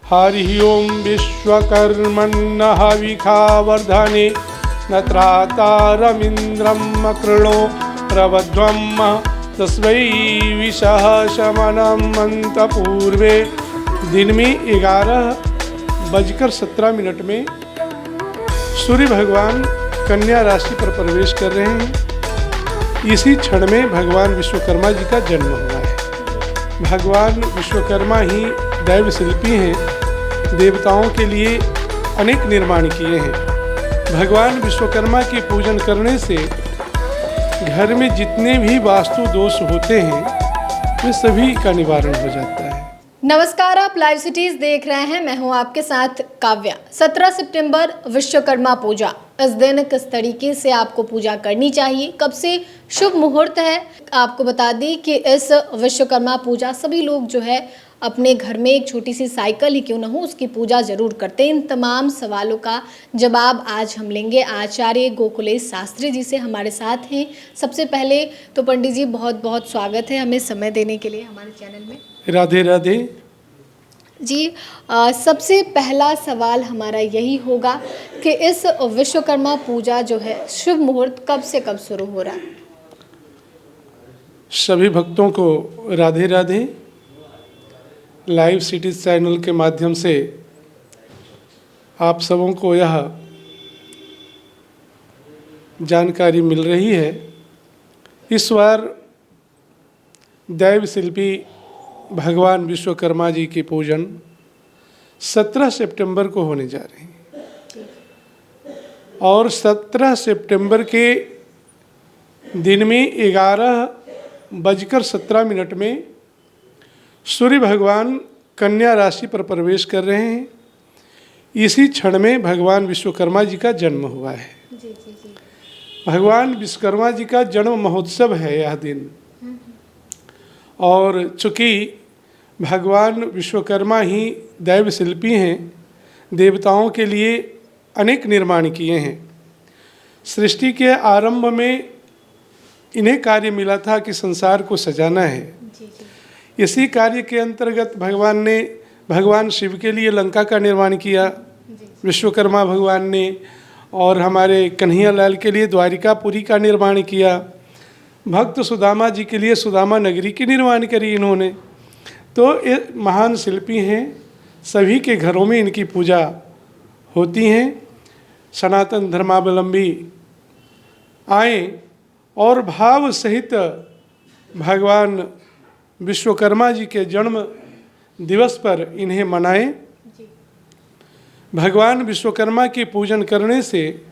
हरि ओं विश्वकर्मण्यः विखावर्धने न त्रातारमिन्द्रं कृणो प्रवध्वं तस्मै विशः शमनमन्त पूर्वे। दिन में 11:17 में सूर्य भगवान कन्या राशि पर प्रवेश कर रहे हैं। इसी क्षण में भगवान विश्वकर्मा जी का जन्म हुआ है। भगवान विश्वकर्मा ही दैव शिल्पी हैं। देवताओं के लिए अनेक निर्माण किए हैं। भगवान विश्वकर्मा की पूजन करने से घर में जितने भी वास्तु दोष होते हैं वे सभी का निवारण हो जाता है। नमस्कार, आप लाइव सिटीज देख रहे हैं। मैं हूं आपके साथ काव्या। 17 सितंबर विश्वकर्मा पूजा। इस दिन किस तरीके से आपको पूजा करनी चाहिए, कब से शुभ मुहूर्त है, आपको बता दें कि इस विश्वकर्मा पूजा सभी लोग जो है अपने घर में एक छोटी सी साइकिल ही क्यों ना हो उसकी पूजा जरूर करते हैं। इन तमाम सवालों का जवाब आज हम लेंगे आचार्य गोकुलेश शास्त्री जी से, हमारे साथ हैं। सबसे पहले तो पंडित जी बहुत बहुत स्वागत है हमें समय देने के लिए हमारे चैनल में। राधे राधे जी। सबसे पहला सवाल हमारा यही होगा कि इस विश्वकर्मा पूजा जो है शुभ मुहूर्त कब से कब शुरू हो रहा है? सभी भक्तों को Radhe Radhe. Live cities channel के माध्यम से आप सबों को यह जानकारी मिल रही है। इस बार दैव शिल्पी भगवान विश्वकर्मा जी की पूजन 17 सितंबर को होने जा रही है और 17 सितंबर के दिन में 11:17 में सूर्य भगवान कन्या राशि पर प्रवेश कर रहे हैं। इसी क्षण में भगवान विश्वकर्मा जी का जन्म हुआ है। भगवान विश्वकर्मा जी का जन्म महोत्सव है यह दिन। और चूँकि भगवान विश्वकर्मा ही दैव शिल्पी हैं, देवताओं के लिए अनेक निर्माण किए हैं। सृष्टि के आरंभ में इन्हें कार्य मिला था कि संसार को सजाना है। इसी कार्य के अंतर्गत भगवान ने भगवान शिव के लिए लंका का निर्माण किया, विश्वकर्मा भगवान ने, और हमारे कन्हैया लाल के लिए द्वारिकापुरी का निर्माण किया। भक्त सुदामा जी के लिए सुदामा नगरी की निर्माण करी इन्होंने। तो ये महान शिल्पी हैं। सभी के घरों में इनकी पूजा होती हैं। सनातन धर्मावलंबी आए और भाव सहित भगवान विश्वकर्मा जी के जन्म दिवस पर इन्हें मनाएं। भगवान विश्वकर्मा की पूजन करने से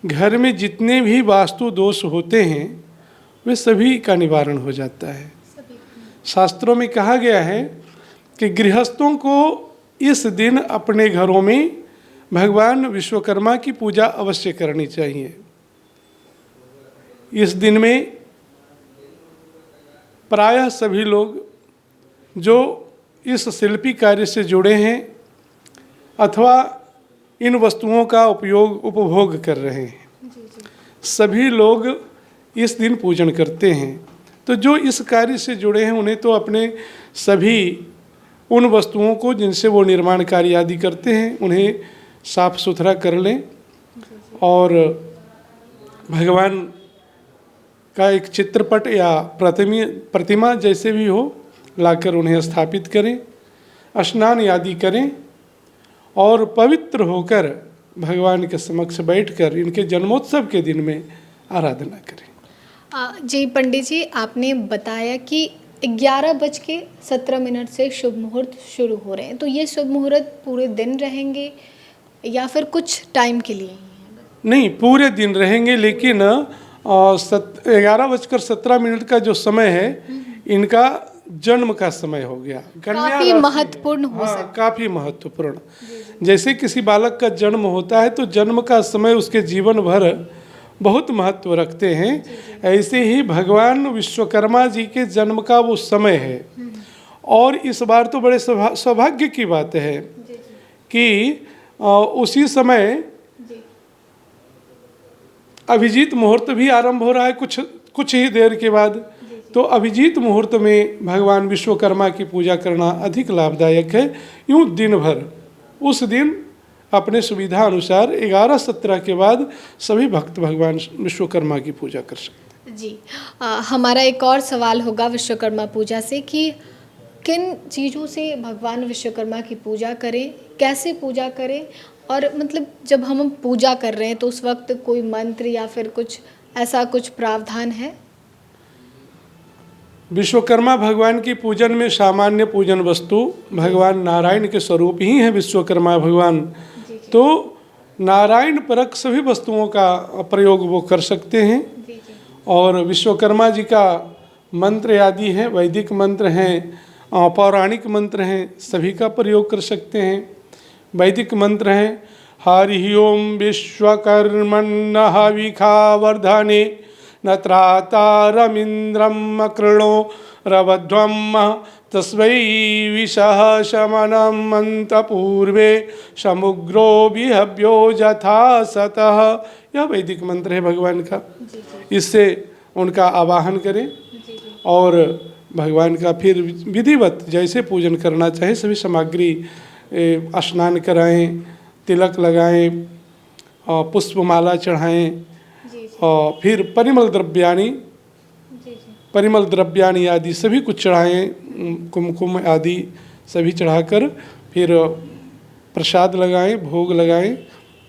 घर में जितने भी वास्तु दोष होते हैं वे सभी का निवारण हो जाता है। शास्त्रों में कहा गया है कि गृहस्थों को इस दिन अपने घरों में भगवान विश्वकर्मा की पूजा अवश्य करनी चाहिए। इस दिन में प्रायः सभी लोग जो इस शिल्पी कार्य से जुड़े हैं अथवा इन वस्तुओं का उपभोग कर रहे हैं, सभी लोग इस दिन पूजन करते हैं। तो जो इस कार्य से जुड़े हैं उन्हें तो अपने सभी उन वस्तुओं को जिनसे वो निर्माण कार्य आदि करते हैं उन्हें साफ सुथरा कर लें और भगवान का एक चित्रपट या प्रतिमा जैसे भी हो लाकर उन्हें स्थापित करें, स्नान आदि करें और पवित्र होकर भगवान के समक्ष बैठकर इनके जन्मोत्सव के दिन में आराधना करें। जी पंडित जी, आपने बताया कि 11:17 से शुभ मुहूर्त शुरू हो रहे हैं, तो ये शुभ मुहूर्त पूरे दिन रहेंगे या फिर कुछ टाइम के लिए? नहीं, पूरे दिन रहेंगे, लेकिन 11:17 का जो समय है इनका जन्म का समय हो गया। काफी महत्वपूर्ण हो सकता है। काफी महत्वपूर्ण। जैसे किसी बालक का जन्म होता है तो जन्म का समय उसके जीवन भर बहुत महत्व रखते हैं। ऐसे ही भगवान विश्वकर्मा जी के जन्म का वो समय है। और इस बार तो बड़े सौभाग्य की बात है कि उसी समय अभिजीत मुहूर्त भी आरंभ हो रहा है कुछ ही देर के बाद। तो अभिजीत मुहूर्त में भगवान विश्वकर्मा की पूजा करना अधिक लाभदायक है। यूँ दिन भर उस दिन अपने सुविधा अनुसार 11-17 के बाद सभी भक्त भगवान विश्वकर्मा की पूजा कर सकते हैं। जी हमारा एक और सवाल होगा विश्वकर्मा पूजा से कि किन चीज़ों से भगवान विश्वकर्मा की पूजा करें, कैसे पूजा करें, और मतलब जब हम पूजा कर रहे हैं तो उस वक्त कोई मंत्र या फिर कुछ ऐसा कुछ प्रावधान है? विश्वकर्मा भगवान की पूजन में सामान्य पूजन वस्तु भगवान नारायण के स्वरूप ही हैं विश्वकर्मा भगवान। तो नारायण परक सभी वस्तुओं का प्रयोग वो कर सकते हैं। और विश्वकर्मा जी का मंत्र आदि हैं, वैदिक मंत्र हैं, पौराणिक मंत्र हैं, सभी का प्रयोग कर सकते हैं। वैदिक मंत्र हैं हरि ओम विश्वकर्मण्यः हविखावर्धने न त्रातारमिन्द्रम् अकृणो रवध्वम् तस्मै विशः शमनम् अन्तपूर्वे समुग्रो विहव्यो यथा सतः। यह वैदिक मंत्र है भगवान का। इससे उनका आवाहन करें और भगवान का फिर विधिवत जैसे पूजन करना चाहे सभी सामग्री स्नान कराएं, तिलक लगाएं, पुष्पमाला चढ़ाएं और फिर परिमल द्रव्यानि आदि सभी कुछ चढ़ाएं, कुमकुम आदि सभी चढ़ाकर फिर प्रसाद लगाएं, भोग लगाएं,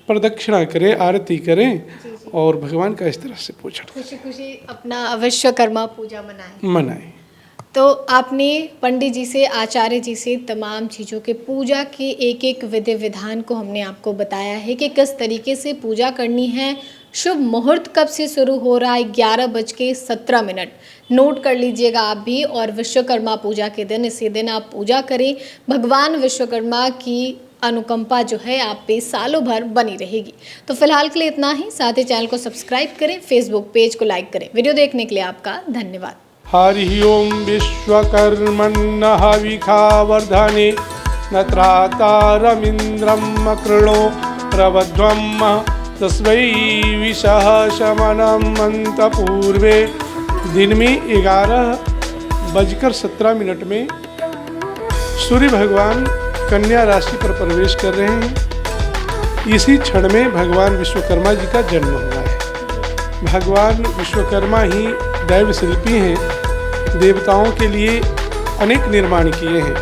प्रदक्षिणा करें, आरती करें और भगवान का इस तरह से पूजन खुशी खुशी अपना विश्वकर्मा पूजा मनाएं। तो आपने पंडित जी से, आचार्य जी से तमाम चीज़ों के पूजा के एक एक विधि विधान को हमने आपको बताया है कि किस तरीके से पूजा करनी है। शुभ मुहूर्त कब से शुरू हो रहा है? 11:17। नोट कर लीजिएगा आप भी। और विश्वकर्मा पूजा के दिन, इसी दिन आप पूजा करें। भगवान विश्वकर्मा की अनुकंपा जो है आप पे सालों भर बनी रहेगी। तो फिलहाल के लिए इतना ही। साथ ही चैनल को सब्सक्राइब करें, फेसबुक पेज को लाइक करें। वीडियो देखने के लिए आपका धन्यवाद। हरि ओम विश्वकर्मण्यः हविखावर्धने न त्रातारमिन्द्रम् अकृणो रवध्वम् तस्मै विशः शमनम् अन्तपूर्वे। दिन में 11:17 में सूर्य भगवान कन्या राशि पर प्रवेश कर रहे हैं। इसी क्षण में भगवान विश्वकर्मा जी का जन्म हुआ है। भगवान विश्वकर्मा ही दैव शिल्पी हैं, देवताओं के लिए अनेक निर्माण किए हैं।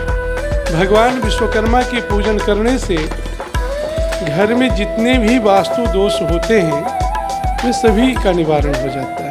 भगवान विश्वकर्मा की पूजन करने से घर में जितने भी वास्तु दोष होते हैं वे सभी का निवारण हो जाता है।